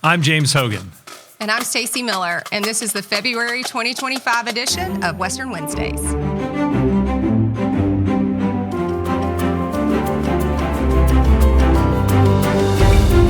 I'm James Hogan. And I'm Stacy Miller, and this is the February 2025 edition of Western Wednesdays.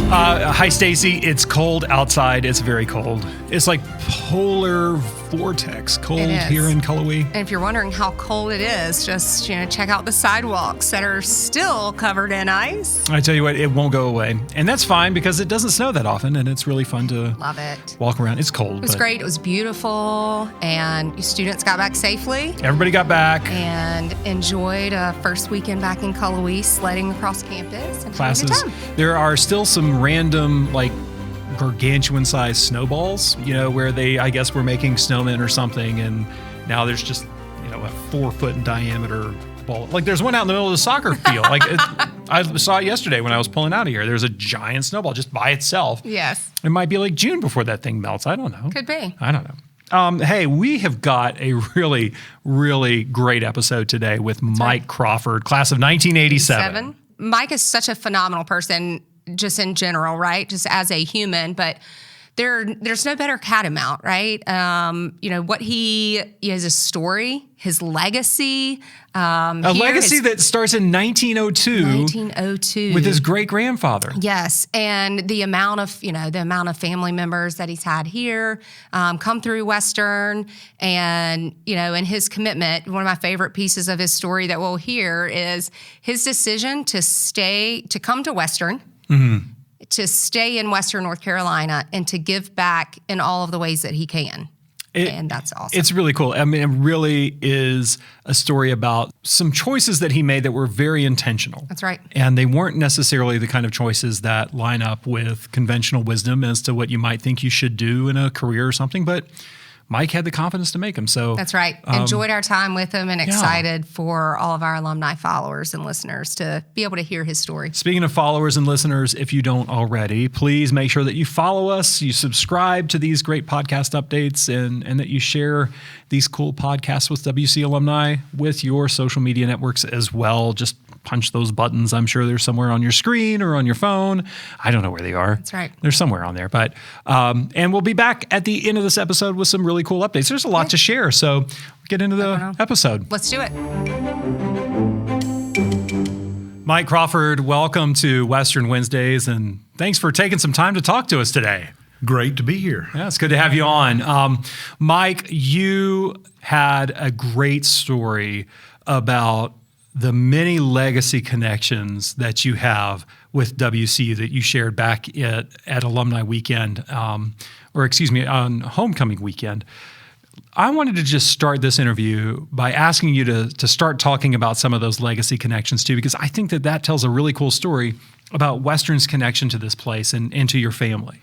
Hi, Stacy. It's cold outside. It's very cold. It's like polar vortex cold here in Cullowhee. And if you're wondering how cold it is, just check out the sidewalks that are still covered in ice. I tell you what, it won't go away, and that's fine because it doesn't snow that often, and it's really fun to love it. Walk around. It's cold. It was great. It was beautiful, and students got back safely. Everybody got back and enjoyed a first weekend back in Cullowhee, sledding across campus and classes. Having a good time. There are still some random gargantuan-sized snowballs, where they, I guess, were making snowmen or something, and now there's just, a 4-foot in diameter ball. Like there's one out in the middle of the soccer field. I saw it yesterday when I was pulling out of here. There's a giant snowball just by itself. Yes. It might be like June before that thing melts. I don't know. Could be. I don't know. Hey, we have got a really, really great episode today with Mike Crawford, class of 1987. Mike is such a phenomenal person, just in general, right? Just as a human, but there's no better catamount, right? What he has, a story, his legacy. A legacy that starts in 1902 with his great-grandfather. Yes, and the amount of family members that he's had here come through Western, and and his commitment. One of my favorite pieces of his story that we'll hear is his decision to come to Western. Mm-hmm. To stay in Western North Carolina and to give back in all of the ways that he can. And that's awesome. It's really cool. I mean, it really is a story about some choices that he made that were very intentional. That's right. And they weren't necessarily the kind of choices that line up with conventional wisdom as to what you might think you should do in a career or something, but Mike had the confidence to make them. So that's right. Enjoyed our time with him and excited for all of our alumni followers and listeners to be able to hear his story. Speaking of followers and listeners, if you don't already, please make sure that you follow us, you subscribe to these great podcast updates, and that you share these cool podcasts with WC alumni with your social media networks as well. Just punch those buttons. I'm sure they're somewhere on your screen or on your phone. I don't know where they are. That's right. They're somewhere on there. But and we'll be back at the end of this episode with some really cool updates. There's a lot to share. So we'll get into the episode. Let's do it. Mike Crawford, welcome to Western Wednesdays, and thanks for taking some time to talk to us today. Great to be here. Yeah, it's good to have you on. Mike, you had a great story about the many legacy connections that you have with WCU that you shared back at Alumni Weekend, on Homecoming Weekend. I wanted to just start this interview by asking you to start talking about some of those legacy connections too, because I think that tells a really cool story about Western's connection to this place and to your family.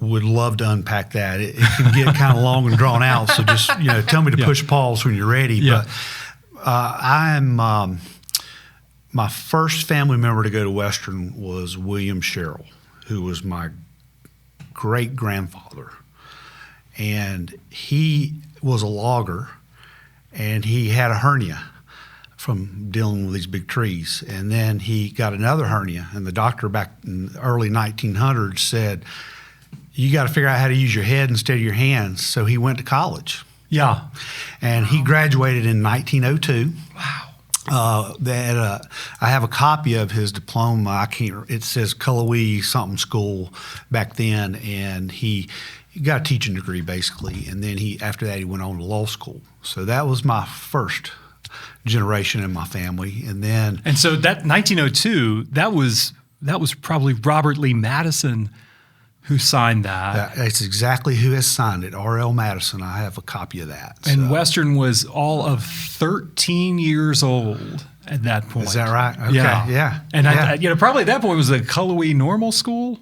Would love to unpack that. It can get kind of long and drawn out, so just tell me to push pause when you're ready. Yeah. But my first family member to go to Western was William Sherrill, who was my great-grandfather. And he was a logger, and he had a hernia from dealing with these big trees. And then he got another hernia, and the doctor back in the early 1900s said, you got to figure out how to use your head instead of your hands. So he went to college. Yeah. And he graduated in 1902. Wow. I have a copy of his diploma. It says Cullowhee something school back then, and he got a teaching degree basically, and then after that he went on to law school. So that was my first generation in my family, and so that 1902, that was probably Robert Lee Madison who signed that. That's exactly who has signed it, R.L. Madison. I have a copy of that. And Western was all of 13 years old at that point. Is that right? Okay, yeah. And probably at that point it was a Cullowhee Normal School.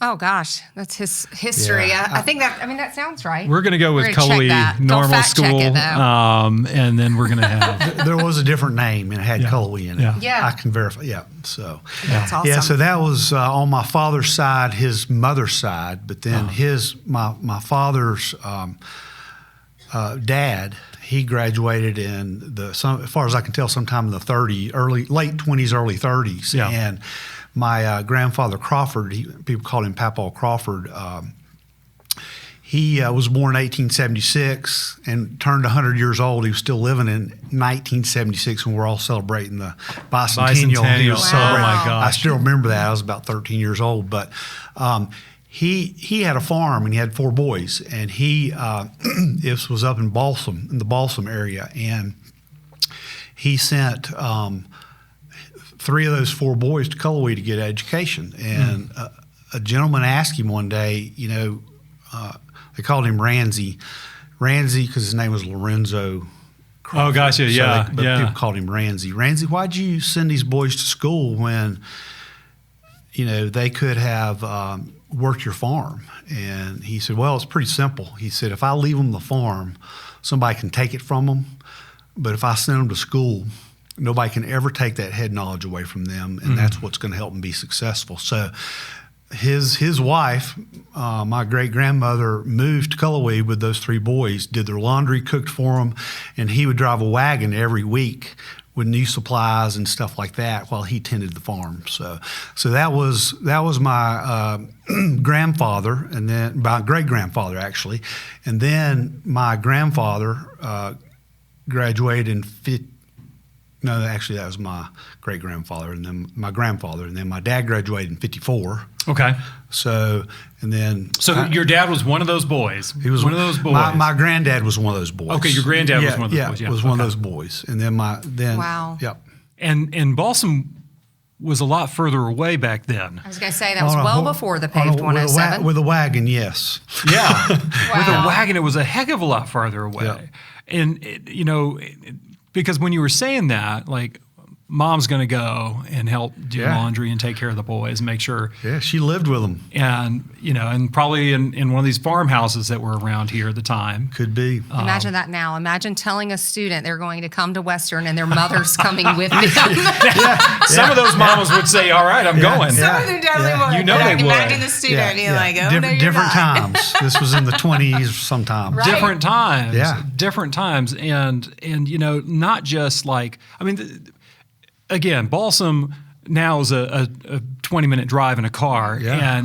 Oh gosh, that's his history. Yeah. I think that sounds right. We're going to go with Cullowhee Normal School, and then we're going to have. There was a different name and it had Cullowhee in it. Yeah, I can verify. Yeah, so that's awesome. Yeah, so that was on my father's side, his mother's side, but then my father's dad. He graduated in as far as I can tell, sometime in the late 20s, early 30s, and my grandfather Crawford, people called him Papaw Crawford. He was born in 1876 and turned 100 years old. He was still living in 1976 when we're all celebrating the bicentennial. He was Wow. celebrating. Oh, my gosh. I still remember that. I was about 13 years old. But he had a farm and he had 4 boys. And this was up in Balsam, in the Balsam area. And he sent 3 of those 4 boys to Cullowhee to get education. And a gentleman asked him one day, they called him Ramsey because his name was Lorenzo Crawford. Oh, gotcha. Yeah, but yeah. people called him Ramsey. Ramsey, why'd you send these boys to school when, they could have worked your farm? And he said, well, it's pretty simple. He said, if I leave them the farm, somebody can take it from them. But if I send them to school, nobody can ever take that head knowledge away from them, and that's what's going to help them be successful. So his wife, my great-grandmother, moved to Cullowhee with those 3 boys, did their laundry, cooked for them, and he would drive a wagon every week with new supplies and stuff like that while he tended the farm. So that was my grandfather, and then my great-grandfather, actually. And then my grandfather graduated in No, actually, that was my great-grandfather, and then my grandfather, and then my dad graduated in 54. Okay. So, and then... Your dad was one of those boys. He was one of those boys. My granddad was one of those boys. Okay, your granddad was one of those boys. Yeah, was one of those boys. And then Wow. Yep. And Balsam was a lot further away back then. I was going to say that was well before the paved 107. With a wagon, yes. Yeah. With Wow. a wagon, it was a heck of a lot farther away. Yeah. And, because when you were saying that, like, Mom's going to go and help do laundry and take care of the boys and make sure. Yeah, she lived with them. And, and probably in one of these farmhouses that were around here at the time. Could be. Imagine that now. Imagine telling a student they're going to come to Western and their mother's coming with them. Some of those mamas would say, all right, I'm going. Some of them definitely would. You know they would. Imagine the student being like, oh, no, you're different not. times. This was in the 20s sometime. Right. Different times. Yeah. Different times. And not just like, again, Balsam now is a 20-minute drive in a car, Yeah.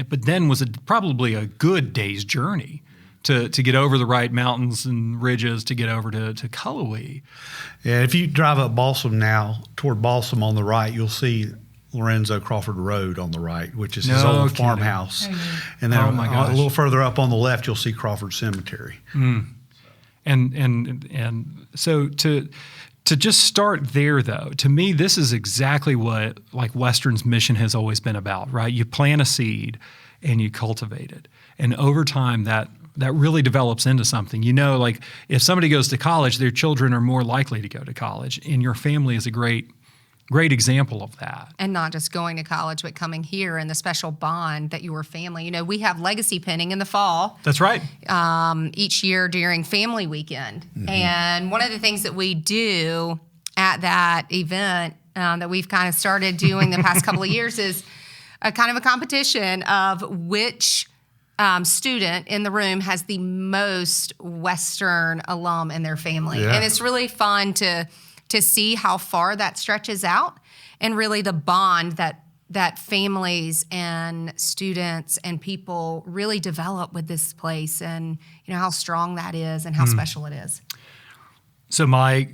but then was probably a good day's journey to get over the right mountains and ridges to get over to Cullowhee. Yeah, if you drive up Balsam now, toward Balsam on the right, you'll see Lorenzo Crawford Road on the right, which is his No old kidding. farmhouse. And then Oh, my gosh. a little further up on the left, you'll see Crawford Cemetery. And so to just start there, though, to me, this is exactly what like Western's mission has always been about, right? You plant a seed and you cultivate it. And over time, that really develops into something. Like if somebody goes to college, their children are more likely to go to college. And your family is a great example of that. And not just going to college, but coming here and the special bond that your family, we have legacy pinning in the fall. That's right. Each year during family weekend. And one of the things that we do at that event that we've kind of started doing the past couple of years is a kind of a competition of which student in the room has the most Western alum in their family. Yeah. And it's really fun to see how far that stretches out and really the bond that families and students and people really develop with this place, and how strong that is and how special it is. So my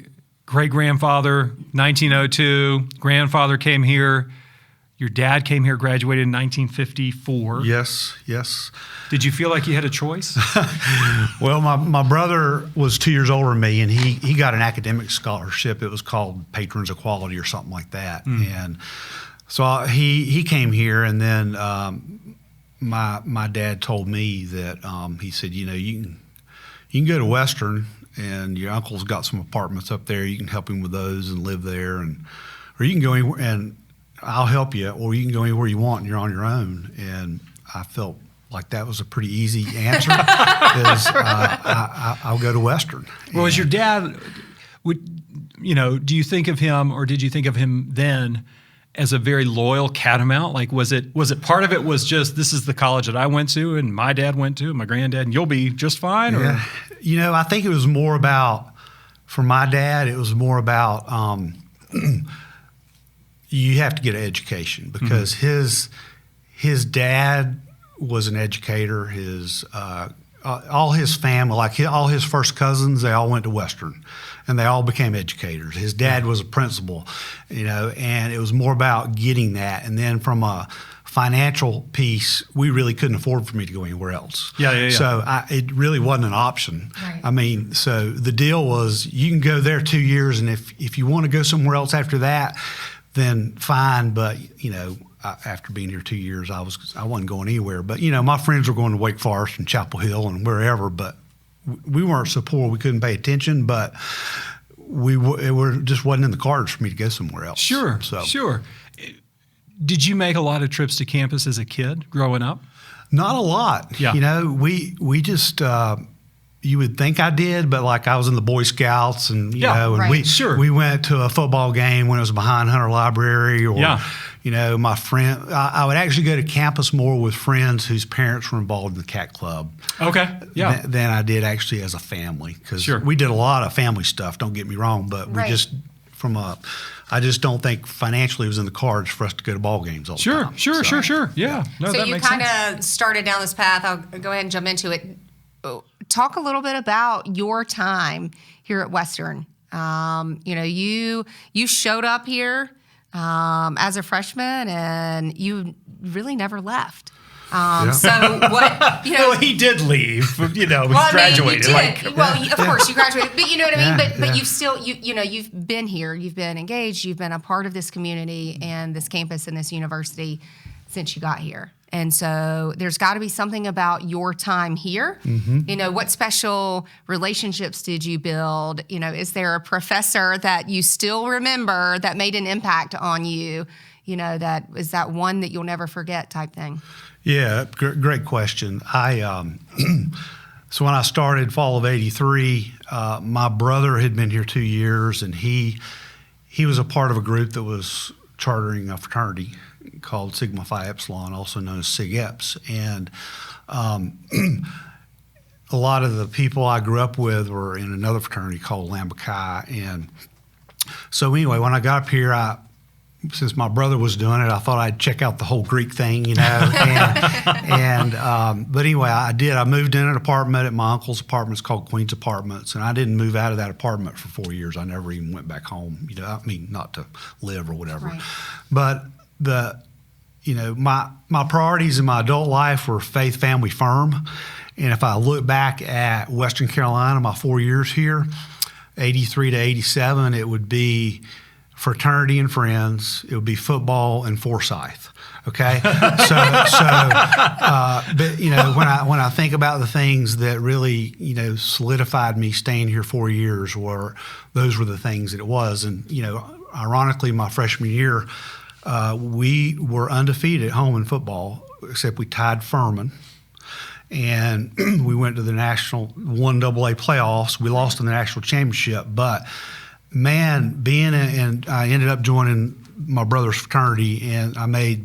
great-grandfather, 1902, grandfather came here. Your dad came here, graduated in 1954. Yes. Did you feel like you had a choice? Well, my brother was 2 years older than me, and he got an academic scholarship. It was called Patrons Equality or something like that. And so he came here, and then my dad told me that he said, you can go to Western, and your uncle's got some apartments up there. You can help him with those and live there, or you can go anywhere, and I'll help you, or you can go anywhere you want, and you're on your own. And I felt like that was a pretty easy answer because I'll go to Western. Well, as your dad, do you think of him, or did you think of him then as a very loyal catamount? Like, was it part of it was just, this is the college that I went to and my dad went to, and my granddad, and you'll be just fine? Or? Yeah. I think it was more about, for my dad, it was more about, you have to get an education because his dad was an educator. His all his family, all his first cousins, they all went to Western, and they all became educators. His dad was a principal, and it was more about getting that. And then from a financial piece, we really couldn't afford for me to go anywhere else. Yeah. So it really wasn't an option. Right. I mean, so the deal was you can go there 2 years, and if you want to go somewhere else after that, then fine. But after being here 2 years, I wasn't going anywhere. But my friends were going to Wake Forest and Chapel Hill and wherever. But we weren't so poor we couldn't pay attention. But it just wasn't in the cards for me to go somewhere else. Sure. Did you make a lot of trips to campus as a kid growing up? Not a lot. Yeah. We just. You would think I did, but like I was in the Boy Scouts, and we went to a football game when it was behind Hunter Library, or my friend. I would actually go to campus more with friends whose parents were involved in the Cat Club. Okay, yeah. Than I did actually as a family, because Sure. we did a lot of family stuff. Don't get me wrong, but we just I just don't think financially it was in the cards for us to go to ball games all the time. Sure. Yeah. No, So that you makes kind sense. of started down this path. I'll go ahead and jump into it. Talk a little bit about your time here at Western. You showed up here as a freshman, and you really never left. So what? Well, he did leave. He graduated. You did. Of course, you graduated, but you know what I mean. But you've still you've been here. You've been engaged. You've been a part of this community and this campus and this university since you got here. And so there's got to be something about your time here. Mm-hmm. What special relationships did you build? Is there a professor that you still remember that made an impact on you? That is that one that you'll never forget type thing. Yeah, great question. So when I started fall of '83, my brother had been here 2 years, and he was a part of a group that was chartering a fraternity called Sigma Phi Epsilon, also known as Sig Eps. And a lot of the people I grew up with were in another fraternity called Lambda Chi. And so anyway, when I got up here, since my brother was doing it, I thought I'd check out the whole Greek thing, But anyway, I did. I moved in an apartment at my uncle's apartment. It's called Queen's Apartments, and I didn't move out of that apartment for 4 years. I never even went back home. Not to live or whatever. Right. But my priorities in my adult life were faith, family, firm. And if I look back at Western Carolina, my 4 years here, 83 to 87, it would be fraternity and friends. It would be football and Forsyth. Okay, but when I think about the things that really solidified me staying here 4 years, those were the things that it was. And ironically, my freshman year, we were undefeated at home in football, except we tied Furman. And we went to the national 1AA playoffs. We lost in the national championship. But, man, I ended up joining my brother's fraternity, and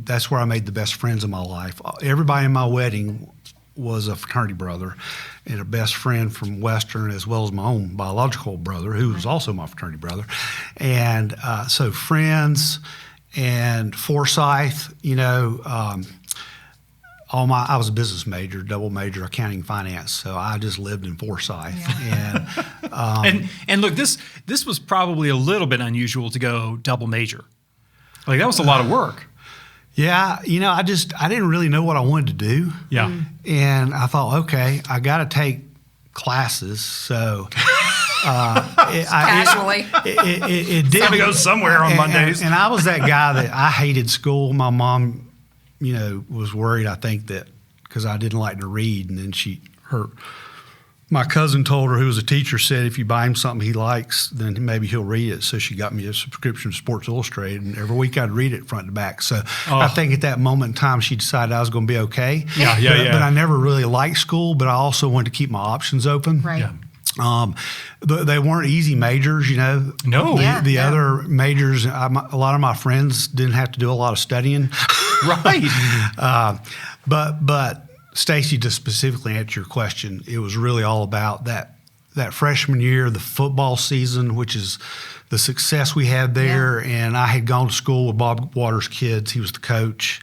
that's where I made the best friends in my life. Everybody in my wedding was a fraternity brother and a best friend from Western, as well as my own biological brother, who was also my fraternity brother. And so friends and Forsyth, I was a business major, double major, accounting and finance, so I just lived in Forsyth. Yeah. And look, this was probably a little bit unusual to go double major. Like that was a lot of work. Yeah, I didn't really know what I wanted to do. Yeah. And I thought, okay, I got to take classes, so casually. It did. Gotta go somewhere on Mondays. And I was that guy that I hated school. My mom, was worried, I think, that because I didn't like to read, and then my cousin told her, who was a teacher, said if you buy him something he likes, then maybe he'll read it. So she got me a subscription to Sports Illustrated, and every week I'd read it front to back. So I think at that moment in time, she decided I was going to be okay. Yeah. But I never really liked school, but I also wanted to keep my options open. Right. Yeah. They weren't easy majors, No. The other majors, a lot of my friends didn't have to do a lot of studying. Right. But Stacy, to specifically answer your question, it was really all about that that freshman year, the football season, which is the success we had there. And I had gone to school with Bob Waters' kids. He was the coach.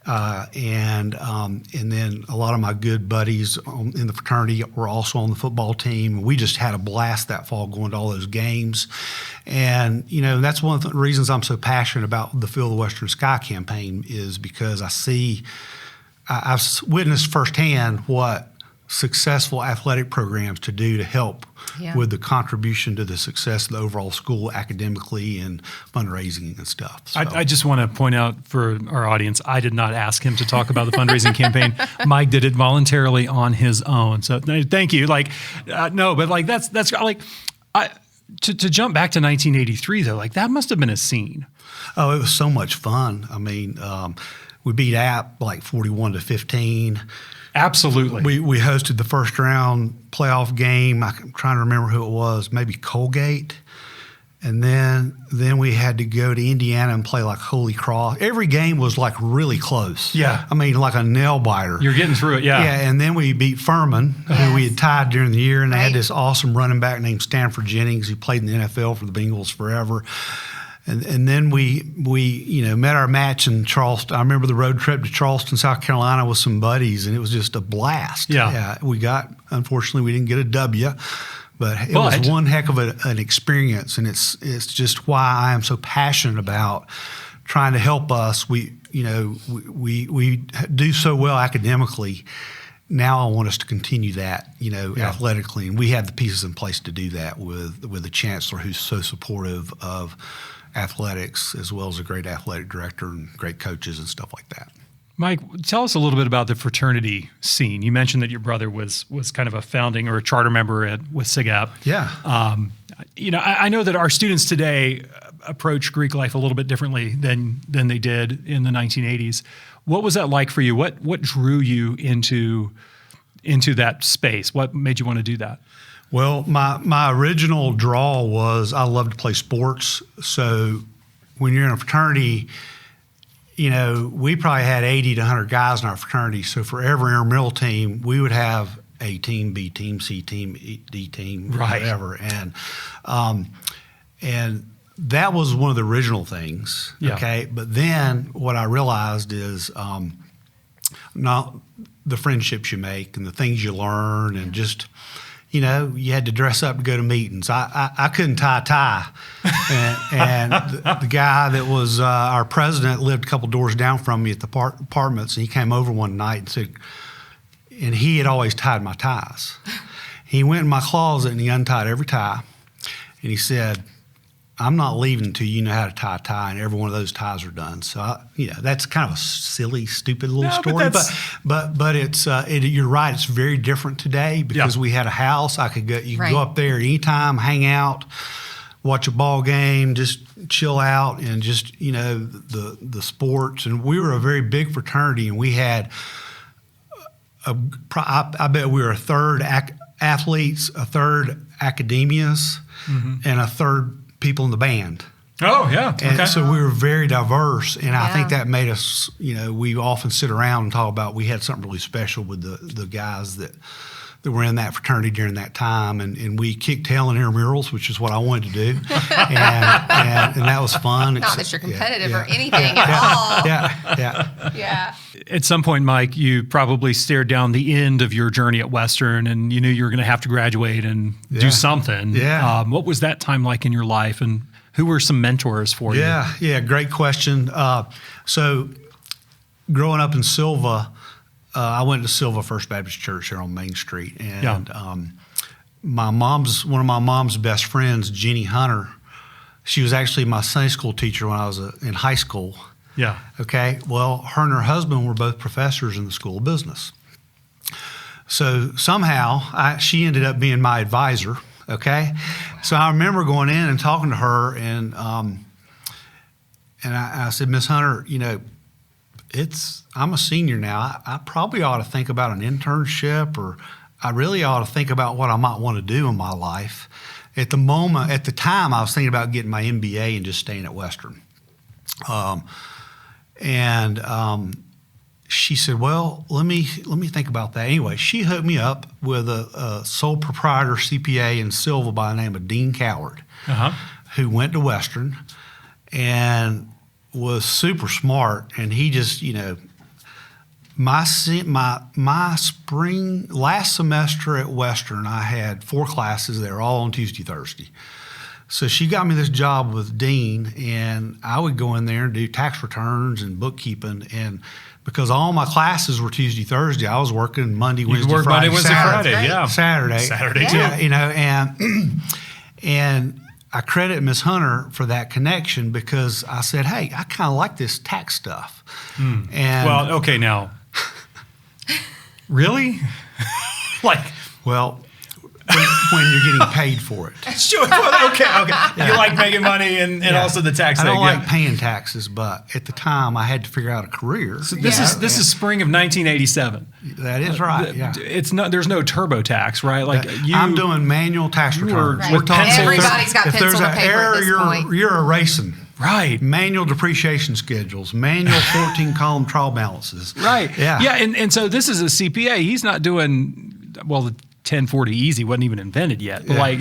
And then a lot of my good buddies in the fraternity were also on the football team. We just had a blast that fall going to all those games. And, that's one of the reasons I'm so passionate about the Fill the Western Sky campaign, is because I've witnessed firsthand what successful athletic programs to do to help with the contribution to the success of the overall school academically and fundraising and stuff. So. I just want to point out for our audience, I did not ask him to talk about the fundraising campaign. Mike did it voluntarily on his own. So thank you. No, but that's to jump back to 1983 though, that must have been a scene. Oh, it was so much fun. I mean, we beat App 41-15. Absolutely. We hosted the first round playoff game. I'm trying to remember who it was, maybe Colgate. And then we had to go to Indiana and play Holy Cross. Every game was really close. Yeah. I mean, like a nail biter. You're getting through it, yeah. Yeah, and then we beat Furman, who we had tied during the year, and they had this awesome running back named Stanford Jennings, who played in the NFL for the Bengals forever. And then we met our match in Charleston. I remember the road trip to Charleston, South Carolina with some buddies, and it was just a blast. Yeah. Unfortunately, we didn't get a W, but it was one heck of an experience, and it's just why I am so passionate about trying to help us. We do so well academically. Now I want us to continue that, athletically, and we have the pieces in place to do that with the chancellor, who's so supportive of athletics, as well as a great athletic director and great coaches and stuff like that. Mike, tell us a little bit about the fraternity scene. You mentioned that your brother was kind of a founding or a charter member with SIGAP. Yeah. I know that our students today approach Greek life a little bit differently than they did in the 1980s. What was that like for you? What drew you into that space? What made you want to do that? Well, my original draw was I love to play sports. So when you're in a fraternity, we probably had 80 to 100 guys in our fraternity. So for every intramural team, we would have A team, B team, C team, D team, whatever. And that was one of the original things. Yeah. Okay. But then what I realized is not the friendships you make and the things you learn and just – you had to dress up to go to meetings. I couldn't tie a tie. And the guy that was our president lived a couple doors down from me at the apartments, and he came over one night and said, and he had always tied my ties. He went in my closet and he untied every tie, and he said, I'm not leaving until you know how to tie a tie, and every one of those ties are done. So, that's kind of a silly, stupid little story. But it's you're right. It's very different today because we had a house. You could go up there anytime, hang out, watch a ball game, just chill out, and just the sports. And we were a very big fraternity, and we had I bet we were a third athletes, a third academias, and a third people in the band. Oh, yeah. And so we were very diverse, and I think that made us, we often sit around and talk about we had something really special with the guys that were in that fraternity during that time, and we kicked tail in intramurals, which is what I wanted to do, and that was fun. Not that you're competitive or anything at all. Yeah. At some point, Mike, you probably stared down the end of your journey at Western, and you knew you were going to have to graduate and do something. Yeah. What was that time like in your life, and who were some mentors for you? Yeah, great question. So growing up in Silva, I went to Silva First Baptist Church here on Main Street, and one of my mom's best friends, Jeannie Hunter, she was actually my Sunday school teacher when I was in high school. Yeah. Okay. Well, her and her husband were both professors in the School of Business. So somehow she ended up being my advisor. Okay. So I remember going in and talking to her, and I said, Miss Hunter, I'm a senior now. I probably ought to think about an internship, or I really ought to think about what I might want to do in my life. At the time, I was thinking about getting my MBA and just staying at Western. she said, well, let me think about that. Anyway, she hooked me up with a sole proprietor CPA in Silva by the name of Dean Coward, who went to Western and was super smart. And he just, my spring last semester at Western, I had 4 classes there, all on Tuesday, Thursday. So she got me this job with Dean, and I would go in there and do tax returns and bookkeeping. And because all my classes were Tuesday, Thursday, I was working Monday, Wednesday, work Friday, Monday, Wednesday, Saturday, Friday, yeah. Saturday too. Yeah. And I credit Miss Hunter for that connection because I said, hey, I kind of like this tax stuff. And Well, okay, now. Really? well, when you're getting paid for it. Sure. Well, okay. You like making money and also the tax I thing. don't like paying taxes, but at the time I had to figure out a career. So this is spring of 1987. That is right. Yeah. It's not. There's no TurboTax, right? Like I'm doing manual tax returns. Right. We're talking. Everybody's got if there's pencil an to paper error, at this point. you're erasing. Right. Manual depreciation schedules, manual 14-column trial balances. Right. Yeah. Yeah. And so this is a CPA. He's not doing the 1040 easy wasn't even invented yet. But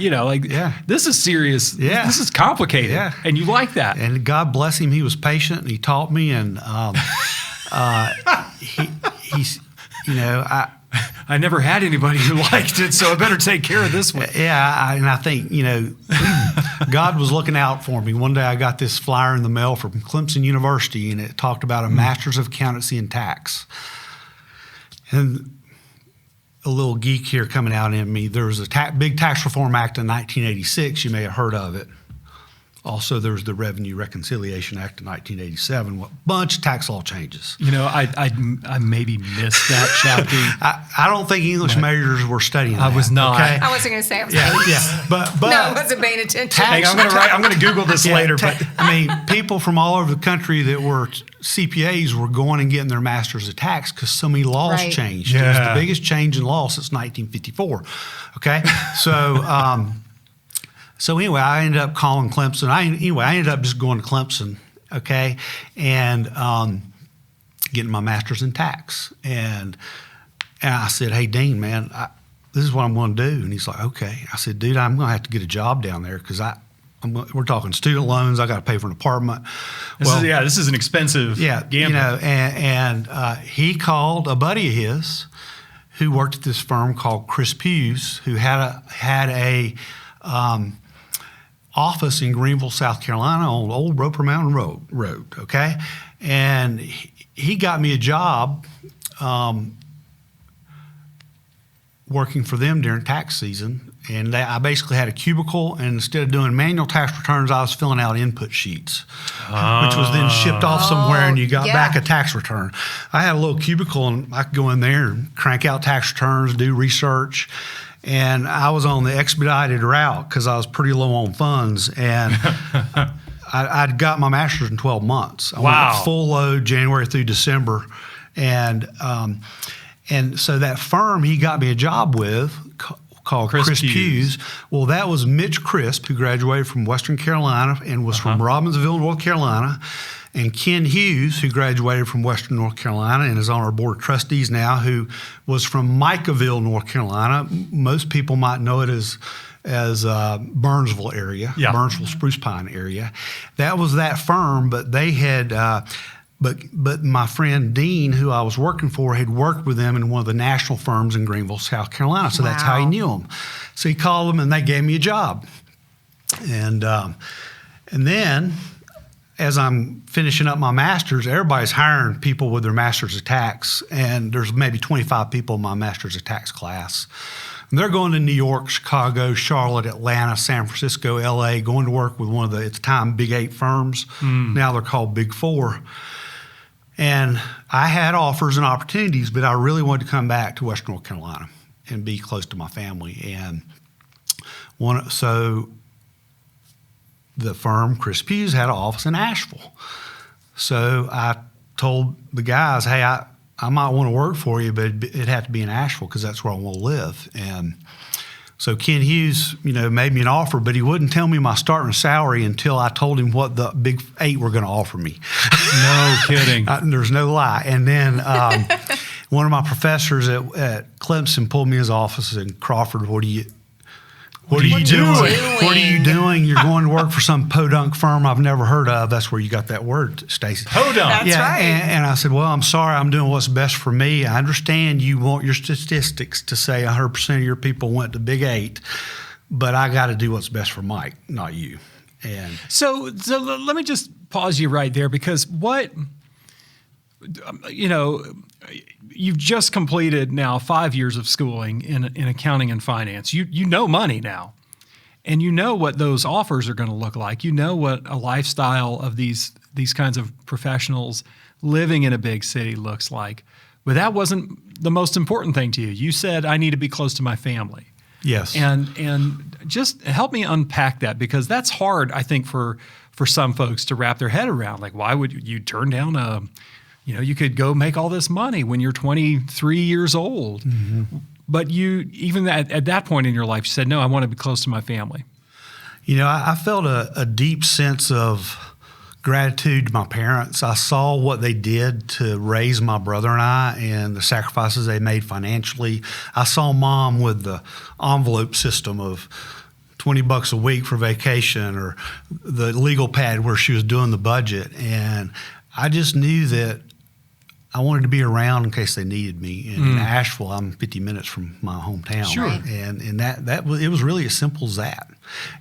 this is serious. Yeah. This is complicated. Yeah. And you like that. And God bless him, he was patient and he taught me. And he's, I never had anybody who liked it, so I better take care of this one. Yeah, and I think, God was looking out for me. One day I got this flyer in the mail from Clemson University, and it talked about a Master's of Accountancy and Tax. And a little geek here coming out in me, there was a big Tax Reform Act in 1986. You may have heard of it. Also, there was the Revenue Reconciliation Act of 1987, a bunch of tax law changes. I maybe missed that chapter. I don't think English majors were studying that. I was not. Okay? I wasn't going to say I was But no, I wasn't paying attention. I'm going to Google this later. But people from all over the country that were CPAs were going and getting their masters of tax because so many laws changed. Yeah. It was the biggest change in law since 1954. Okay, so anyway, I ended up calling Clemson. I ended up just going to Clemson. Okay, and getting my master's in tax. And I said, hey, Dean, man, this is what I'm going to do. And he's like, okay. I said, dude, I'm going to have to get a job down there because we're talking student loans. I got to pay for an apartment. This is an expensive gamble. And he called a buddy of his who worked at this firm called Chris Hughes, who had a office in Greenville, South Carolina on Old Roper Mountain Road, okay? And he got me a job working for them during tax season. And I basically had a cubicle, and instead of doing manual tax returns, I was filling out input sheets, which was then shipped off somewhere, and you got back a tax return. I had a little cubicle, and I could go in there and crank out tax returns, do research. And I was on the expedited route because I was pretty low on funds, and I'd got my master's in 12 months. I went full load January through December, and so that firm he got me a job with called Chris Hughes. Well, that was Mitch Crisp, who graduated from Western Carolina and was from Robbinsville, North Carolina. And Ken Hughes, who graduated from Western North Carolina and is on our board of trustees now, who was from Micaville, North Carolina. Most people might know it as Burnsville area, Burnsville Spruce Pine area. That was that firm, but they had, but my friend Dean, who I was working for, had worked with them in one of the national firms in Greenville, South Carolina. So that's how he knew them. So he called them and they gave me a job. And then, as I'm finishing up my master's, everybody's hiring people with their master's of tax, and there's maybe 25 people in my master's of tax class. And they're going to New York, Chicago, Charlotte, Atlanta, San Francisco, LA, going to work with one of the, at the time, Big 8 firms. Now they're called Big 4. And I had offers and opportunities, but I really wanted to come back to Western North Carolina and be close to my family. And so the firm, Chris Hughes, had an office in Asheville. So I told the guys, hey, I might want to work for you, but it'd have to be in Asheville because that's where I want to live. And So Ken Hughes, made me an offer, but he wouldn't tell me my starting salary until I told him what the Big Eight were going to offer me. No kidding. There's no lie. And then one of my professors at Clemson pulled me in his office and said, "Crawford, what are you doing? What are you doing? You're going to work for some podunk firm I've never heard of." That's where you got that word, Stacy. Podunk. That's right. And I said, "Well, I'm sorry. I'm doing what's best for me. I understand you want your statistics to say 100% of your people went to Big Eight, but I got to do what's best for Mike, not you." And So let me just pause you right there, because you've just completed now 5 years of schooling in accounting and finance. You know money now, and you know what those offers are going to look like. You know what a lifestyle of these kinds of professionals living in a big city looks like. But that wasn't the most important thing to you. You said, "I need to be close to my family." yes. And just help me unpack that, because that's hard, I think, for some folks to wrap their head around. Like, why would you turn down you could go make all this money when you're 23 years old. Mm-hmm. But you, even at that point in your life, you said, "No, I want to be close to my family." I felt a deep sense of gratitude to my parents. I saw what they did to raise my brother and I and the sacrifices they made financially. I saw Mom with the envelope system of $20 a week for vacation, or the legal pad where she was doing the budget. And I just knew that I wanted to be around in case they needed me. And in Asheville, I'm 50 minutes from my hometown. Sure. And that was, it was really as simple as that.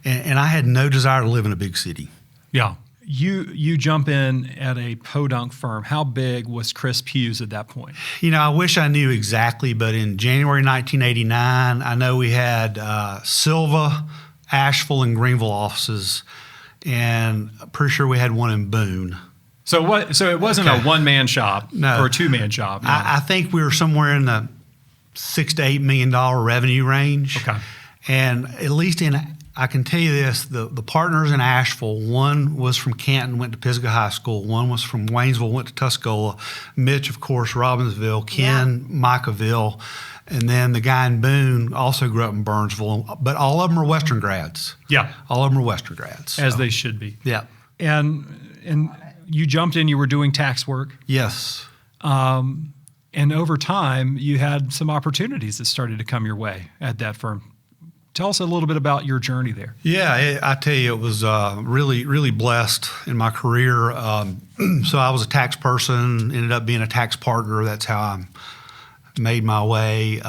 And I had no desire to live in a big city. Yeah. You jump in at a podunk firm. How big was Crisp Hughes at that point? I wish I knew exactly, but in January 1989, I know we had Silva, Asheville, and Greenville offices, and I'm pretty sure we had one in Boone. So it wasn't a one-man shop or a two-man shop. No. I think we were somewhere in the $6 to $8 million revenue range. Okay. And at least I can tell you this, the partners in Asheville, one was from Canton, went to Pisgah High School. One was from Waynesville, went to Tuscola. Mitch, of course, Robbinsville. Ken, Micaville. And then the guy in Boone also grew up in Burnsville. But all of them are Western grads. Yeah. All of them are Western grads. As they should be. Yeah. And you jumped in, you were doing tax work. Yes. And over time, you had some opportunities that started to come your way at that firm. Tell us a little bit about your journey there. Yeah, I tell you, it was really, really blessed in my career. So I was a tax person, ended up being a tax partner. That's how I made my way.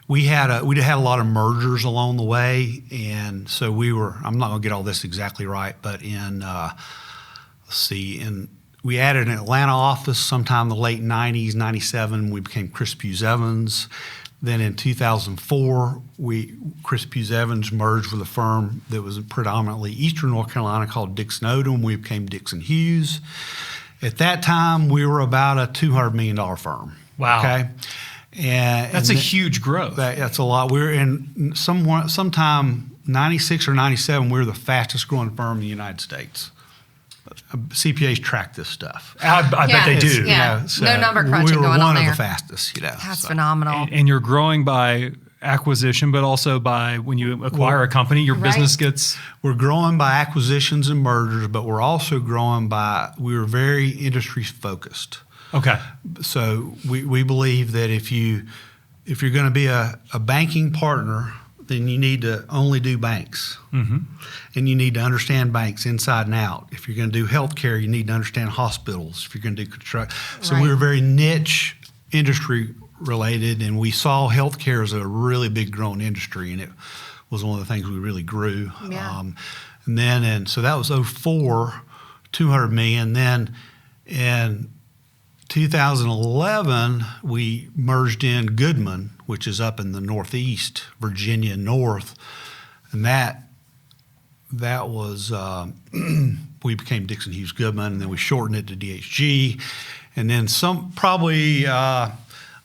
We had a lot of mergers along the way, and so I'm not going to get all this exactly right, but we added an Atlanta office sometime in the late 90s, 97. We became Crisp Hughes Evans. Then in 2004, Crisp Hughes Evans merged with a firm that was predominantly Eastern North Carolina called Dixon Odom. We became Dixon Hughes. At that time, we were about a $200 million firm. Wow. Okay. That's a huge growth. That's a lot. We were in sometime 96 or 97, we were the fastest growing firm in the United States. CPAs track this stuff. I bet they do. Yeah. No number crunching we were going on one there. of the fastest. That's phenomenal. And you're growing by acquisition, but also by when you acquire a company, your business gets... We're growing by acquisitions and mergers, but we're also growing we were very industry focused. Okay. So we believe that if you're going to be a banking partner, then you need to only do banks. Mm-hmm. And you need to understand banks inside and out. If you're going to do healthcare, you need to understand hospitals. If you're going to do construction. So we were very niche industry related, and we saw healthcare as a really big growing industry, and it was one of the things we really grew. Yeah. So that was 2004, $200 million. Then in 2011, we merged in Goodman, which is up in the Northeast, Virginia North, and that was we became Dixon Hughes Goodman, and then we shortened it to DHG, and then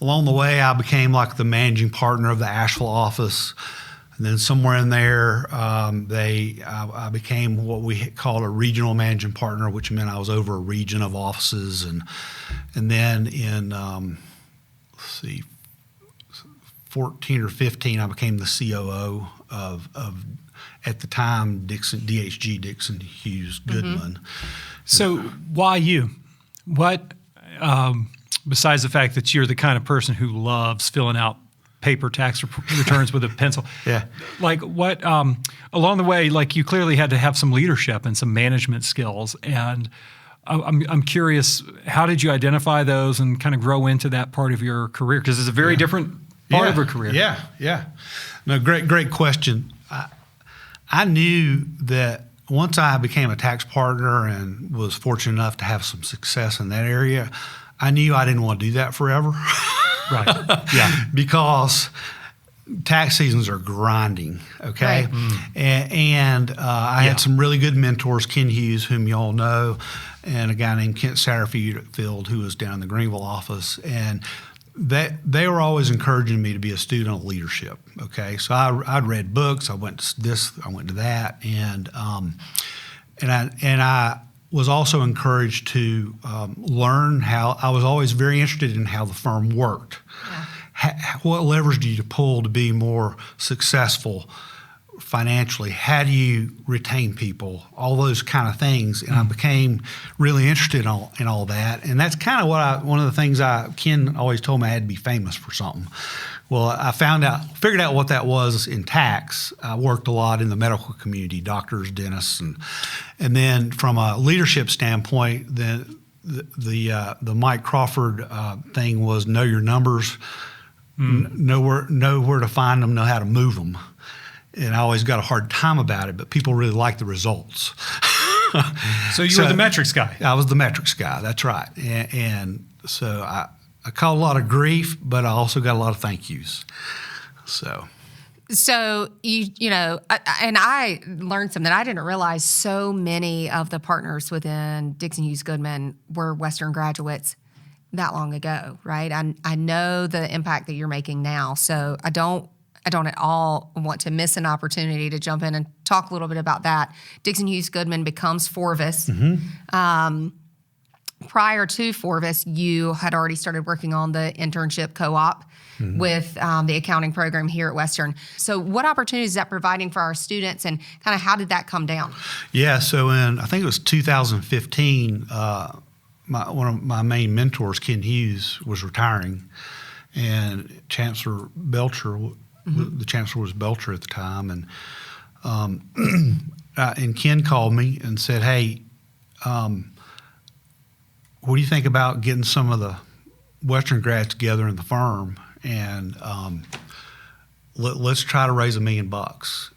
along the way, I became like the managing partner of the Asheville office. And then somewhere in there, I became what we called a regional managing partner, which meant I was over a region of offices. And then in, 14 or 15, I became the COO of at the time, DHG, Dixon Hughes Goodman. So why you? What, besides the fact that you're the kind of person who loves filling out paper tax returns with a pencil. Yeah. Like what, along the way, like you clearly had to have some leadership and some management skills. And I'm curious, how did you identify those and kind of grow into that part of your career? Because it's a very different part of a career. Yeah. No, great question. I knew that once I became a tax partner and was fortunate enough to have some success in that area, I knew I didn't want to do that forever. Right. Yeah. Because tax seasons are grinding, okay? Right. And I had some really good mentors, Ken Hughes, whom you all know, and a guy named Kent Satterfield, who was down in the Greenville office. And they were always encouraging me to be a student of leadership, okay? So I'd read books, I went to this, I went to that, and I was also encouraged to learn how. I was always very interested in how the firm worked. Yeah. What levers do you pull to be more successful financially? How do you retain people? All those kind of things. And I became really interested in all that. And that's kind of one of the things Ken always told me I had to be famous for something. Well, I figured out what that was in tax. I worked a lot in the medical community, doctors, dentists, and then from a leadership standpoint, the Mike Crawford thing was know your numbers, know where to find them, know how to move them. And I always got a hard time about it, but people really liked the results. So you were the metrics guy. I was the metrics guy. That's right. And so I caught a lot of grief, but I also got a lot of thank yous. So you know, and I learned something. I didn't realize so many of the partners within Dixon Hughes Goodman were Western graduates that long ago, right? I know the impact that you're making now, so I don't at all want to miss an opportunity to jump in and talk a little bit about that. Dixon Hughes Goodman becomes Forvis. Prior to Forvis, you had already started working on the internship co-op with the accounting program here at Western. So what opportunities is that providing for our students, and kind of how did that come down? Yeah, so I think it was 2015, one of my main mentors, Ken Hughes, was retiring, and Chancellor Belcher, the Chancellor was Belcher at the time, and Ken called me and said, hey, what do you think about getting some of the Western grads together in the firm, and let's try to raise $1 million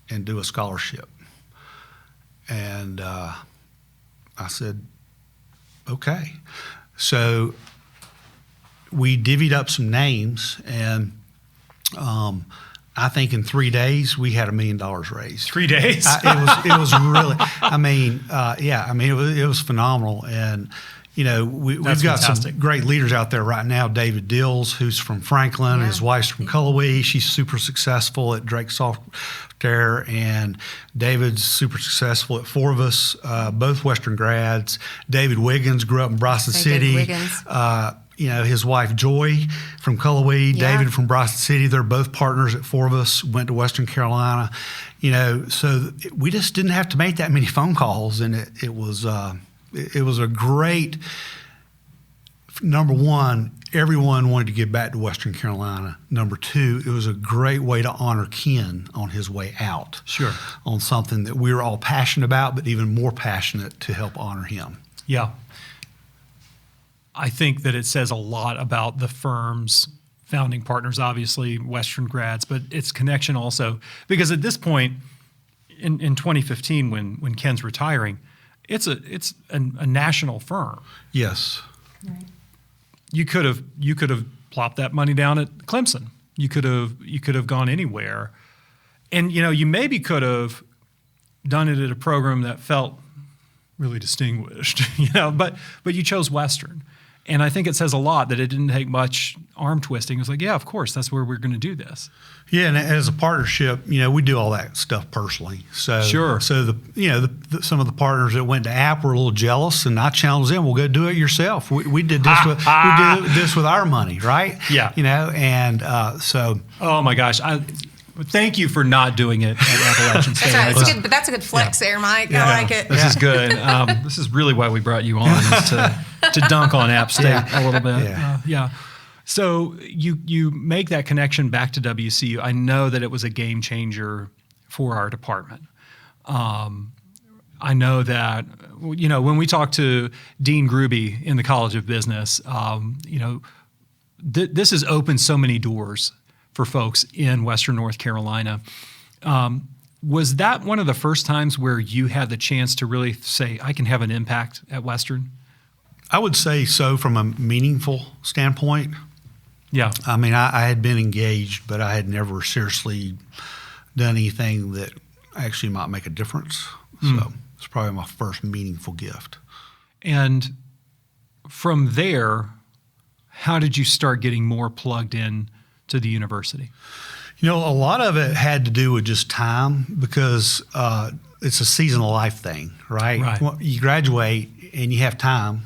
and do a scholarship? And I said, okay. So we divvied up some names, and I think in 3 days we had $1 million raised. 3 days? It was really. It was phenomenal. And you know, we've got fantastic. some great leaders out there right now. David Dills, who's from Franklin, his wife's from Cullowhee. She's super successful at Drake Software, and David's super successful at Forvis, both Western grads. David Wiggins grew up in Bryson City. You know, his wife Joy from Cullowhee, David from Bryson City. They're both partners at Forvis, went to Western Carolina. You know, so we just didn't have to make that many phone calls, and it was a great, number one, everyone wanted to get back to Western Carolina. Number two, it was a great way to honor Ken on his way out. Sure. On something that we were all passionate about, but even more passionate to help honor him. Yeah. I think that it says a lot about the firm's founding partners, obviously Western grads, but its connection also. Because at this point, in 2015, when Ken's retiring, it's a national firm. Yes. Right. You could have plopped that money down at Clemson. You could have gone anywhere, and you know, you maybe could have done it at a program that felt really distinguished. You know, but you chose Western, And I think it says a lot that it didn't take much arm twisting. It was like, yeah, of course, that's where we're going to do this. Yeah, and as a partnership, we do all that stuff personally. So Sure. So some of the partners that went to App were a little jealous, and I challenged them. Well, go do it yourself. We did this with our money, right? Yeah. And so. Oh my gosh! Thank you for not doing it at Appalachian State. That's right. But that's a good flex there, Mike. I like it. This is good. This is really why we brought you on, is to dunk on App State a little bit. Yeah. So you make that connection back to WCU. I know that it was a game changer for our department. I know that, when we talked to Dean Gruby in the College of Business, this has opened so many doors for folks in Western North Carolina. Was that one of the first times where you had the chance to really say, I can have an impact at Western? I would say so from a meaningful standpoint. Yeah. I mean, I had been engaged, but I had never seriously done anything that actually might make a difference. So it's probably my first meaningful gift. And from there, how did you start getting more plugged in to the university? A lot of it had to do with just time, because it's a season of life thing, right? Right. Well, you graduate and you have time,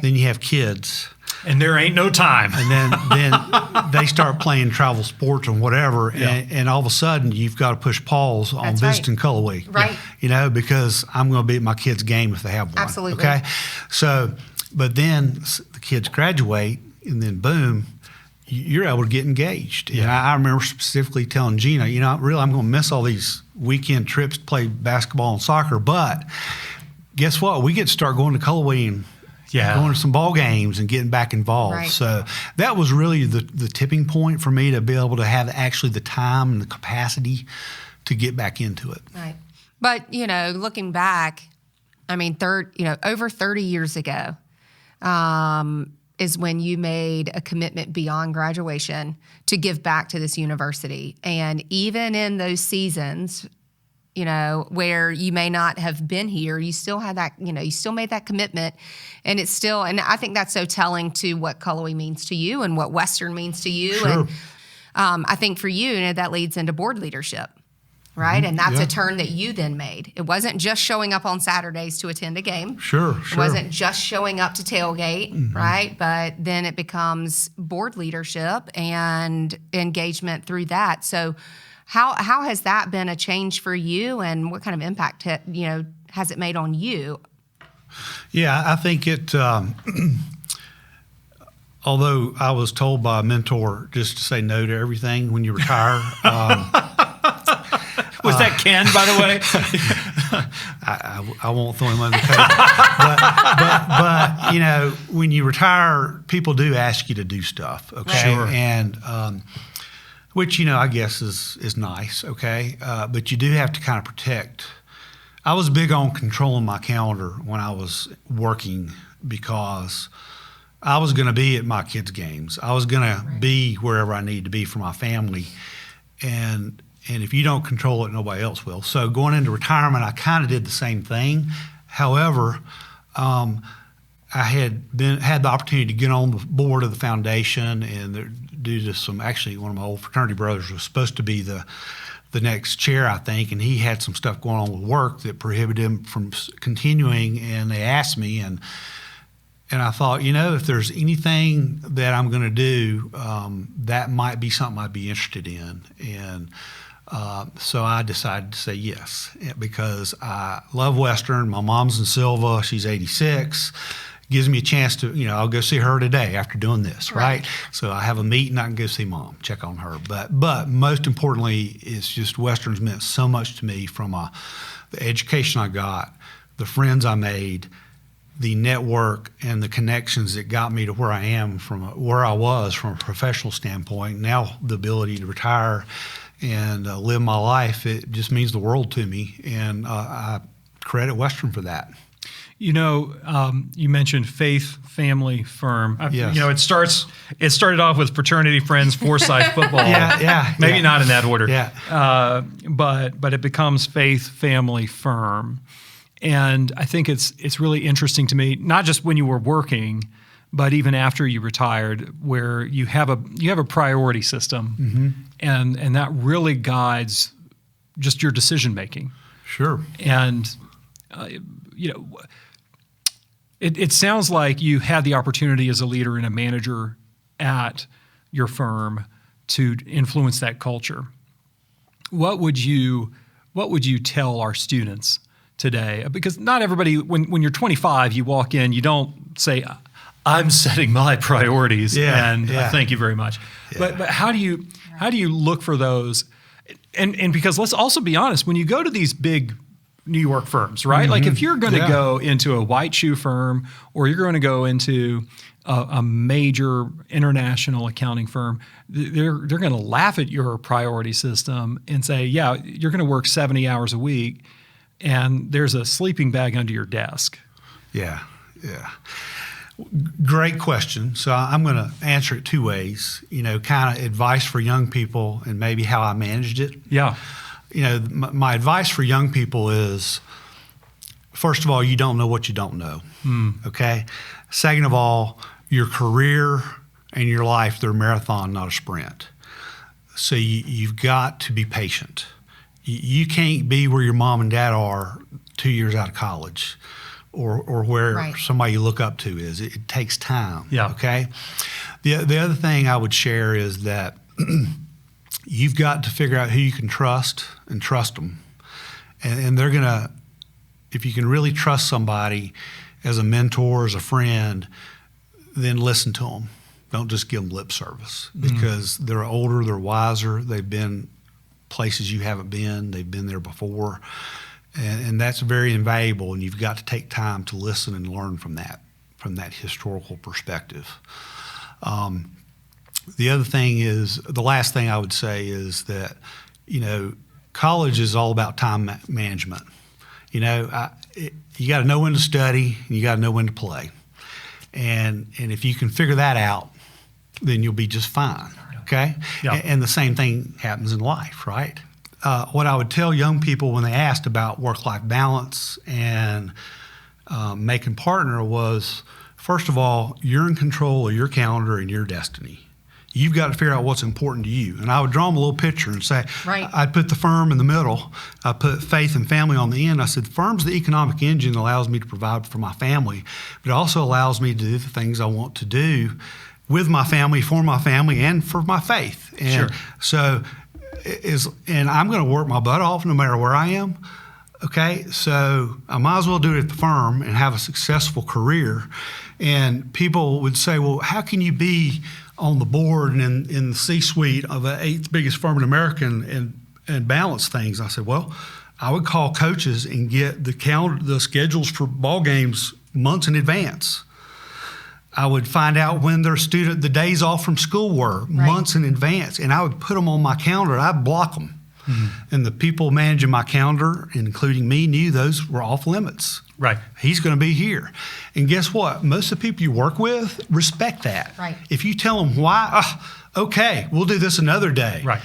then you have kids. And there ain't no time. And then they start playing travel sports and whatever, and all of a sudden you've got to push pause on That's visiting Cullowhee. Right. Because I'm going to be at my kid's game if they have one. Absolutely. Okay? So, but then the kids graduate, and then boom, you're able to get engaged. And I remember specifically telling Gina, really, I'm going to miss all these weekend trips to play basketball and soccer, but guess what? We get to start going to Cullowhee and going to some ball games and getting back involved. Right. So that was really the tipping point for me to be able to have actually the time and the capacity to get back into it. Right. But, looking back, I mean, over 30 years ago is when you made a commitment beyond graduation to give back to this university. And even in those seasons, where you may not have been here, you still had that, you still made that commitment. And it's still, and I think that's so telling to what Cullowhee means to you and what Western means to you. Sure. And I think for you, that leads into board leadership, right? And that's a turn that you then made. It wasn't just showing up on Saturdays to attend a game. Sure. It wasn't just showing up to tailgate, right? But then it becomes board leadership and engagement through that. So how has that been a change for you, and what kind of impact has it made on you? Yeah, I think it. Although I was told by a mentor just to say no to everything when you retire. Was that Ken, by the way? I won't throw him under the coat. but when you retire, people do ask you to do stuff. Okay, Sure. And which I guess is nice. Okay, but you do have to kind of protect. I was big on controlling my calendar when I was working, because I was going to be at my kids' games. I was going to be wherever I needed to be for my family, and if you don't control it, nobody else will. So going into retirement, I kind of did the same thing. However, I had the opportunity to get on the board of the foundation, and due to actually one of my old fraternity brothers was supposed to be the next chair, I think, and he had some stuff going on with work that prohibited him from continuing, and they asked me, and I thought, if there's anything that I'm going to do, that might be something I'd be interested in. And so I decided to say yes, because I love Western. My mom's in Silva. She's 86. Gives me a chance to, I'll go see her today after doing this, right? So I have a meeting, I can go see Mom, check on her. But most importantly, it's just Western's meant so much to me, from the education I got, the friends I made, the network and the connections that got me to where I am where I was from a professional standpoint. Now the ability to retire and live my life, it just means the world to me, and I credit Western for that. You mentioned faith, family, firm. Yes. It started off with fraternity, friends, Forsyth football. Maybe not in that order. But it becomes faith, family, firm. And I think it's really interesting to me, not just when you were working, but even after you retired, where you have a priority system, and that really guides just your decision making. Sure. And it sounds like you had the opportunity as a leader and a manager at your firm to influence that culture. What would you tell our students today? Because not everybody, when you're 25, you walk in, you don't say, "I'm setting my priorities," thank you very much. Yeah. But how do you look for those? And because let's also be honest, when you go to these big New York firms, right? Like if you're going to go into a white shoe firm, or you're going to go into a major international accounting firm, they're going to laugh at your priority system and say, "Yeah, you're going to work 70 hours a week, and there's a sleeping bag under your desk." Yeah. Great question. So I'm going to answer it two ways. Kind of advice for young people and maybe how I managed it. Yeah. My advice for young people is, first of all, you don't know what you don't know. Okay. Second of all, your career and your life, they're a marathon, not a sprint. So you've got to be patient. You can't be where your mom and dad are 2 years out of college, or where somebody you look up to is. It takes time. Yeah. Okay. The other thing I would share is that you've got to figure out who you can trust and trust them. And they're going to, if you can really trust somebody as a mentor, as a friend, then listen to them. Don't just give them lip service, because they're older, they're wiser, they've been places you haven't been, they've been there before. And that's very invaluable, and you've got to take time to listen and learn from that historical perspective. The other thing is, the last thing I would say is that, college is all about time management. You got to know when to study, and you got to know when to play. And if you can figure that out, then you'll be just fine, okay? Yeah. And the same thing happens in life, right? What I would tell young people when they asked about work-life balance and making partner was, first of all, you're in control of your calendar and your destiny. You've got to figure out what's important to you. And I would draw them a little picture and say, I'd put the firm in the middle. I put faith and family on the end. I said, firm's the economic engine that allows me to provide for my family, but it also allows me to do the things I want to do with my family, for my family, and for my faith. And so, and I'm going to work my butt off no matter where I am. Okay, so I might as well do it at the firm and have a successful career. And people would say, well, how can you be on the board and in the C-suite of the 8th biggest firm in America and balance things? I said, well, I would call coaches and get the schedules for ball games months in advance. I would find out when the days off from school were months in advance, and I would put them on my calendar. I'd block them. And the people managing my calendar, including me, knew those were off limits. Right. He's going to be here. And guess what? Most of the people you work with respect that. Right. If you tell them why, okay, we'll do this another day. Right.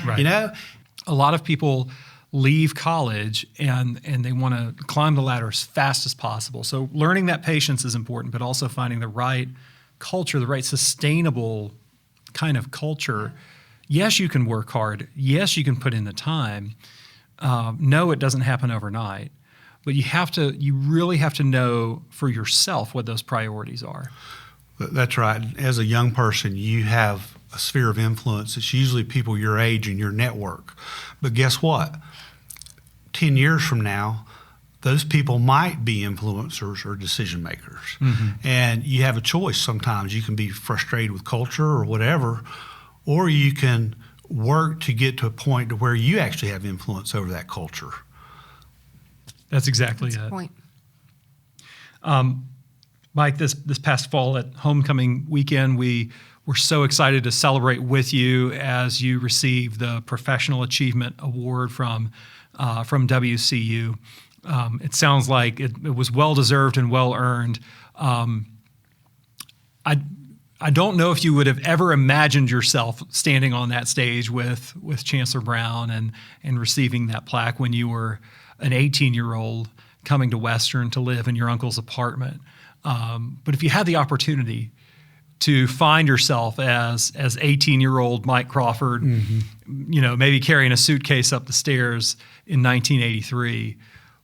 A lot of people leave college and they want to climb the ladder as fast as possible. So learning that patience is important, but also finding the right culture, the right sustainable kind of culture. Yes, you can work hard. Yes, you can put in the time. No, it doesn't happen overnight. But you really have to know for yourself what those priorities are. That's right. As a young person, you have a sphere of influence. It's usually people your age and your network. But guess what? 10 years from now, those people might be influencers or decision makers. And you have a choice sometimes. You can be frustrated with culture or whatever, or you can work to get to a point to where you actually have influence over that culture. That's exactly it. That's the point. Mike, this past fall at homecoming weekend, we were so excited to celebrate with you as you received the Professional Achievement Award from WCU. It sounds like it was well-deserved and well-earned. I don't know if you would have ever imagined yourself standing on that stage with Chancellor Brown and receiving that plaque when you were an 18-year-old coming to Western to live in your uncle's apartment. But if you had the opportunity, to find yourself as 18-year-old Mike Crawford, maybe carrying a suitcase up the stairs in 1983,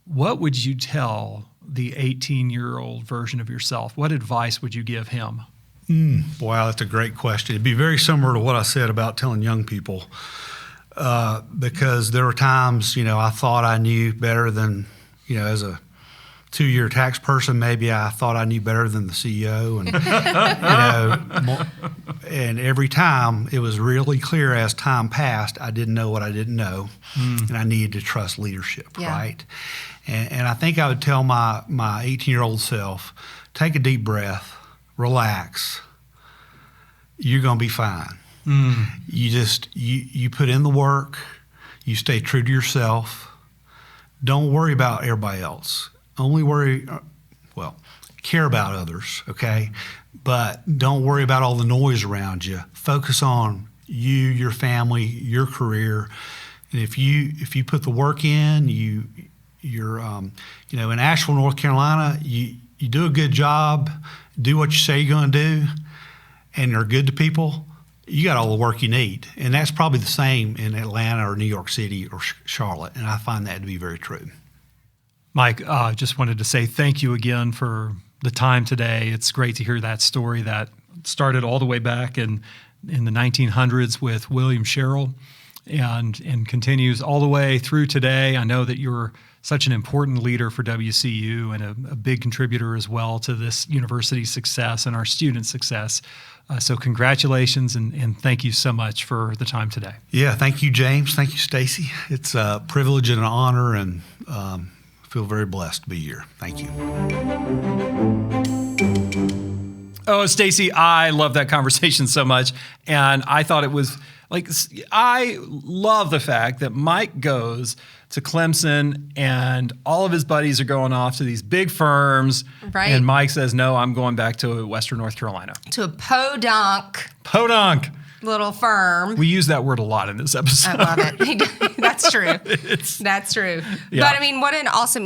what would you tell the 18-year-old version of yourself? What advice would you give him? Wow, that's a great question. It'd be very similar to what I said about telling young people, because there were times, I thought I knew better than, as a 2-year tax person, maybe I thought I knew better than the CEO, and and every time it was really clear as time passed, I didn't know what I didn't know, and I needed to trust leadership, right? And I think I would tell my 18-year-old self, take a deep breath, relax. You're going to be fine. You just you put in the work, you stay true to yourself. Don't worry about everybody else. Only care about others, okay? But don't worry about all the noise around you. Focus on you, your family, your career. And if you put the work in, you're in Asheville, North Carolina, you do a good job, do what you say you're going to do, and are good to people, you got all the work you need. And that's probably the same in Atlanta or New York City or Charlotte, and I find that to be very true. Mike, just wanted to say thank you again for the time today. It's great to hear that story that started all the way back in the 1900s with William Sherrill and continues all the way through today. I know that you're such an important leader for WCU and a big contributor as well to this university's success and our students' success. So congratulations and thank you so much for the time today. Yeah, thank you, James. Thank you, Stacy. It's a privilege and an honor, and feel very blessed to be here. Thank you. Oh, Stacy, I love that conversation so much. And I thought it was I love the fact that Mike goes to Clemson and all of his buddies are going off to these big firms. Right. And Mike says, no, I'm going back to Western North Carolina. To a podunk Podunk. little firm. We use that word a lot in this episode. I love it. That's true. That's true. Yeah. But I mean, what an awesome,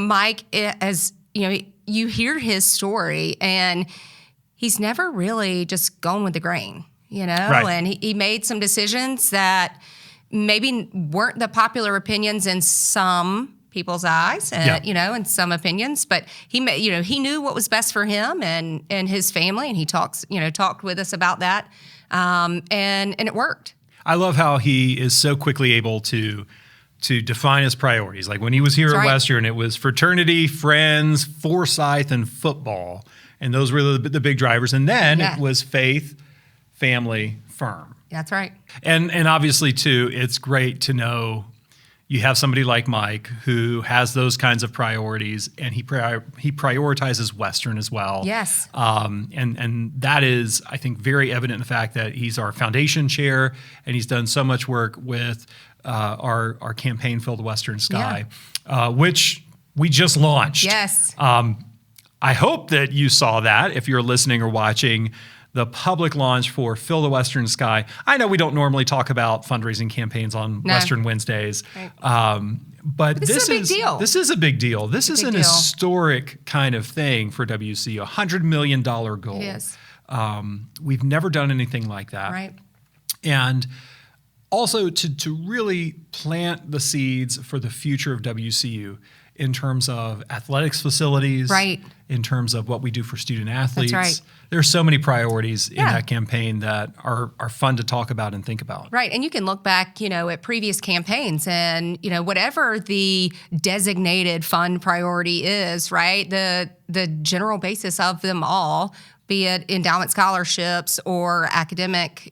Mike, as you hear his story, and he's never really just gone with the grain, Right. and he made some decisions that maybe weren't the popular opinions in some people's eyes, and in some opinions, but he knew what was best for him and his family, and he talked with us about that, and it worked. I love how he is so quickly able to define his priorities. Like when he was here at Western, it was fraternity, friends, Forsyth, and football, and those were the big drivers. And then it was faith, family, firm. That's right. And obviously, too, it's great to know you have somebody like Mike who has those kinds of priorities, and he prioritizes Western as well. Yes. And that is, I think, very evident in the fact that he's our foundation chair, and he's done so much work with our campaign, Fill the Western Sky, which we just launched. Yes. I hope that you saw that if you're listening or watching the public launch for Fill the Western Sky. I know we don't normally talk about fundraising campaigns on Western Wednesdays, but this is a big deal. This is a big deal. This is an historic kind of thing for WCU, $100 million goal. It is. We've never done anything like that. Right. And also to really plant the seeds for the future of WCU in terms of athletics facilities, right, in terms of what we do for student athletes. That's right. There are so many priorities in that campaign that are fun to talk about and think about. Right, and you can look back, at previous campaigns and, whatever the designated fund priority is, right, the general basis of them all, be it endowment scholarships or academic,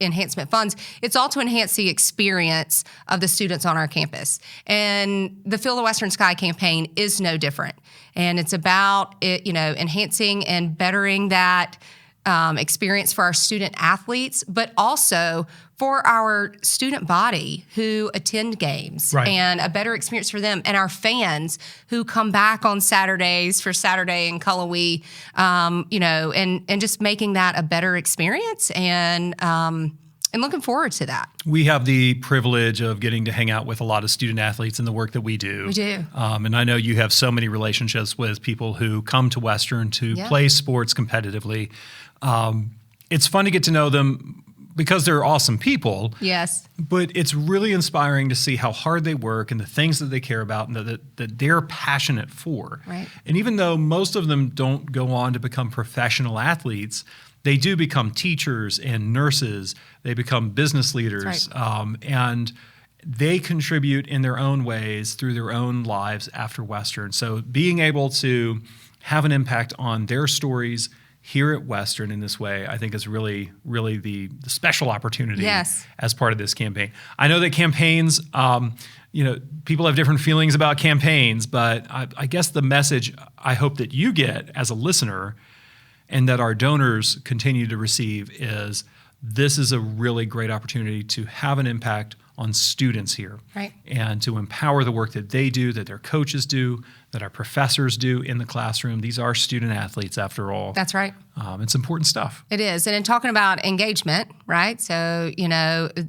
enhancement funds, it's all to enhance the experience of the students on our campus. And the Fill the Western Sky campaign is no different. And it's about enhancing and bettering that experience for our student athletes, but also for our student body who attend games, and a better experience for them, and our fans who come back on Saturdays for Saturday and Cullowhee, and just making that a better experience, and looking forward to that. We have the privilege of getting to hang out with a lot of student athletes in the work that we do. We do. And I know you have so many relationships with people who come to Western to play sports competitively. It's fun to get to know them because they're awesome people. Yes. But it's really inspiring to see how hard they work and the things that they care about and that they're passionate for. Right. And even though most of them don't go on to become professional athletes, they do become teachers and nurses. They become business leaders. That's right. And they contribute in their own ways through their own lives after Western. So being able to have an impact on their stories here at Western in this way, I think is really, really the special opportunity Yes. as part of this campaign. I know that campaigns, people have different feelings about campaigns, but I guess the message I hope that you get as a listener and that our donors continue to receive is this is a really great opportunity to have an impact on students here. Right. And to empower the work that they do, that their coaches do, that our professors do in the classroom. These are student athletes after all. That's right. It's important stuff. It is. And in talking about engagement, right? So,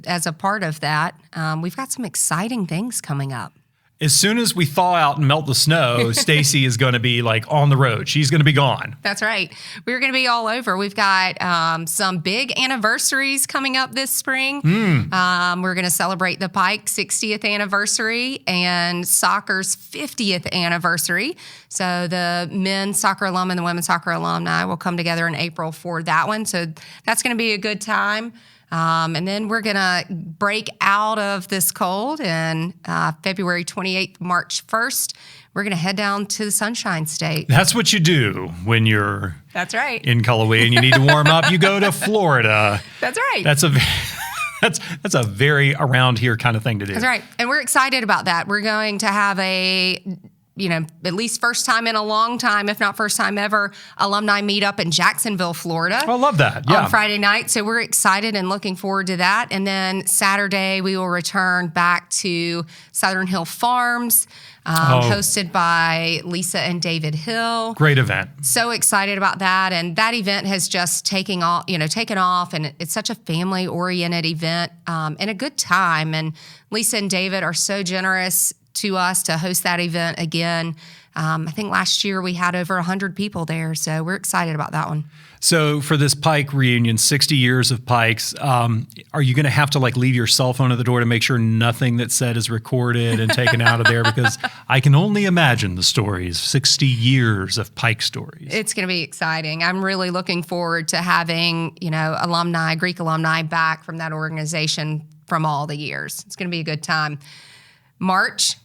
as a part of that, we've got some exciting things coming up. As soon as we thaw out and melt the snow, Stacy is going to be on the road. She's going to be gone. That's right. We're going to be all over. We've got some big anniversaries coming up this spring. We're going to celebrate the Pike 60th anniversary and soccer's 50th anniversary. So the men's soccer alum and the women's soccer alumni will come together in April for that one. So that's going to be a good time. And then we're going to break out of this cold and February 28th, March 1st, we're going to head down to the Sunshine State. That's what you do when you're That's right. in Cullowhee and you need to warm up. You go to Florida. That's right. That's a very around here kind of thing to do. That's right. And we're excited about that. We're going to have at least first time in a long time, if not first time ever, alumni meetup in Jacksonville, Florida. I love that. Yeah. On Friday night. So we're excited and looking forward to that. And then Saturday, we will return back to Southern Hill Farms, hosted by Lisa and David Hill. Great event. So excited about that. And that event has just taken off, and it's such a family-oriented event and a good time. And Lisa and David are so generous to us to host that event again. I think last year we had over 100 people there, so we're excited about that one. So for this Pike reunion, 60 years of Pikes, are you going to have to leave your cell phone at the door to make sure nothing that's said is recorded and taken out of there? Because I can only imagine the stories, 60 years of Pike stories. It's going to be exciting. I'm really looking forward to having, Greek alumni back from that organization from all the years. It's going to be a good time. March,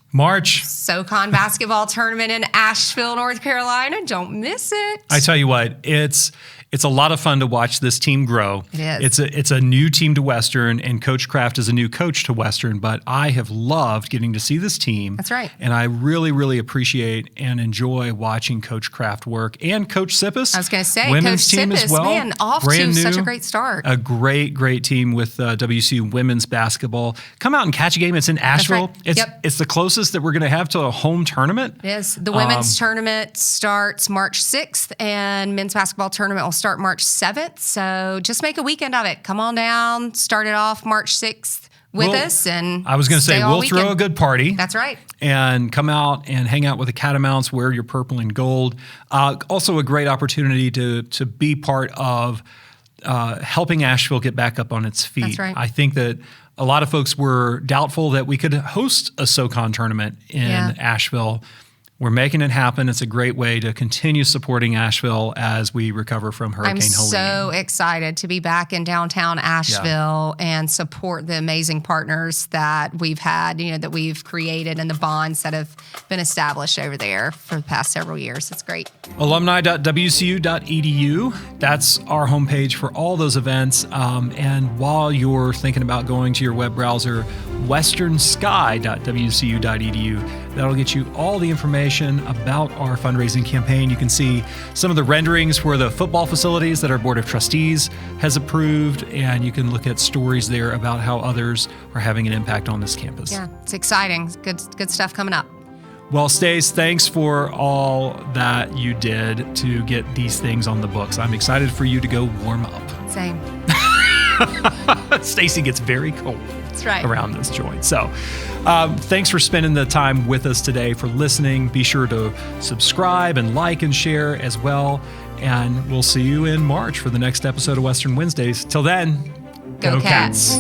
SoCon basketball tournament in Asheville, North Carolina. Don't miss it. I tell you what, it's a lot of fun to watch this team grow. It is. It's a new team to Western, and Coach Kraft is a new coach to Western, but I have loved getting to see this team. That's right. And I really, really appreciate and enjoy watching Coach Kraft work, and Coach Sippis. I was going to say, women's Coach team Sippis, as well. man, off Brand to new. such a great start. A great team with WCU women's basketball. Come out and catch a game. It's in Asheville. right. It's the closest that we're going to have to a home tournament. It is. The women's tournament starts March 6th, and men's basketball tournament will start March 7th. So just make a weekend of it. Come on down, start it off March 6th with us. And I was going to say, we'll throw a good party. That's right. And come out and hang out with the Catamounts, wear your purple and gold. Also a great opportunity to be part of helping Asheville get back up on its feet. That's right. I think that a lot of folks were doubtful that we could host a SoCon tournament in Asheville. We're making it happen. It's a great way to continue supporting Asheville as we recover from Hurricane Helene. I'm so excited to be back in downtown Asheville and support the amazing partners that we've had, that we've created, and the bonds that have been established over there for the past several years. It's great. Alumni.wcu.edu. That's our homepage for all those events. And while you're thinking about going to your web browser, westernsky.wcu.edu. That'll get you all the information about our fundraising campaign. You can see some of the renderings for the football facilities that our Board of Trustees has approved, and you can look at stories there about how others are having an impact on this campus. Yeah, it's exciting. Good stuff coming up. Well, Stace, thanks for all that you did to get these things on the books. I'm excited for you to go warm up. Same. Stacy gets very cold. That's right. around this joint. So thanks for spending the time with us today, for listening. Be sure to subscribe and like and share as well. And we'll see you in March for the next episode of Western Wednesdays. Till then, Go Cats.